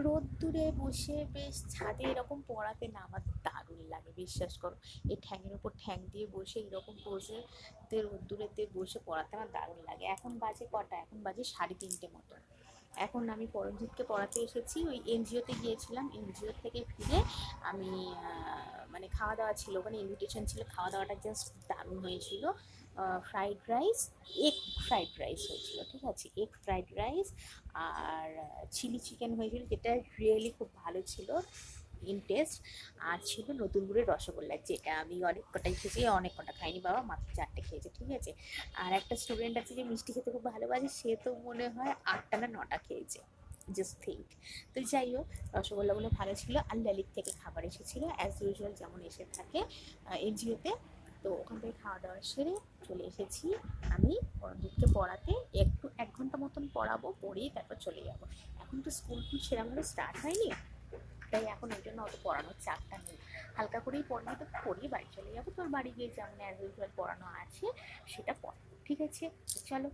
রোদ্দুরে বসে বেশ ছাদে এরকম পড়াতে না আমার দারুণ লাগে, বিশ্বাস করো। এই ঠ্যাঙের উপর ঠ্যাং দিয়ে বসে এরকম বসে রোদ্দুরেতে বসে পড়াতে আমার দারুণ লাগে। এখন বাজে কটা, এখন বাজে 3:30 মতো। এখন আমি পরমজিৎকে পড়াতে এসেছি, ওই এনজিওতে গিয়েছিলাম, এনজিও থেকে ফিরে আমি মানে খাওয়া দাওয়া ছিল, ওখানে ইনভিটেশন ছিল, খাওয়া দাওয়াটা জাস্ট দারুণ হয়েছিল। Fried rice, egg fried rice হয়েছিল, ঠিক আছে, এগ ফ্রাইড রাইস আর চিলি চিকেন হয়েছিল, যেটা রিয়েলি খুব ভালো ছিল ইন টেস্ট। আর ছিল নতুন গুড়ের রসগোল্লা, যেটা আমি অনেক কটাই খেয়েছি, অনেক কটা খাইনি বাবা, মাত্র 4টে খেয়েছে, ঠিক আছে। আর একটা স্টুডেন্ট আছে যে মিষ্টি খেতে খুব ভালোবাসে, সে তো মনে হয় 8টা না 9টা খেয়েছে, জাস্ট থিঙ্ক। তো যাই হোক, রসগোল্লাগুলো ভালো ছিল। আর ললিত থেকে খাবার এসেছিলো অ্যাজ ইউজুয়াল, যেমন এসে থাকে এনজিওতে। তো ওখান থেকে খাওয়া দাওয়া সেরে চলে এসেছি আমি পরমজিৎকে পড়াতে। একটু 1 ঘন্টা মতন পড়াবো, পড়িয়ে তারপর চলে যাবো। এখন তো স্কুল সেরকমভাবে স্টার্ট হয়নি, তাই এখন ওই জন্য অত পড়ানোর চাপটা নেই। হালকা করেই পড়ানো, তো পড়িয়ে বাড়ি চলে যাবো। তোর বাড়ি গিয়ে যেমন অ্যাজ ইউজুয়াল পড়ানো আছে সেটা পড়াবো, ঠিক আছে। চলো।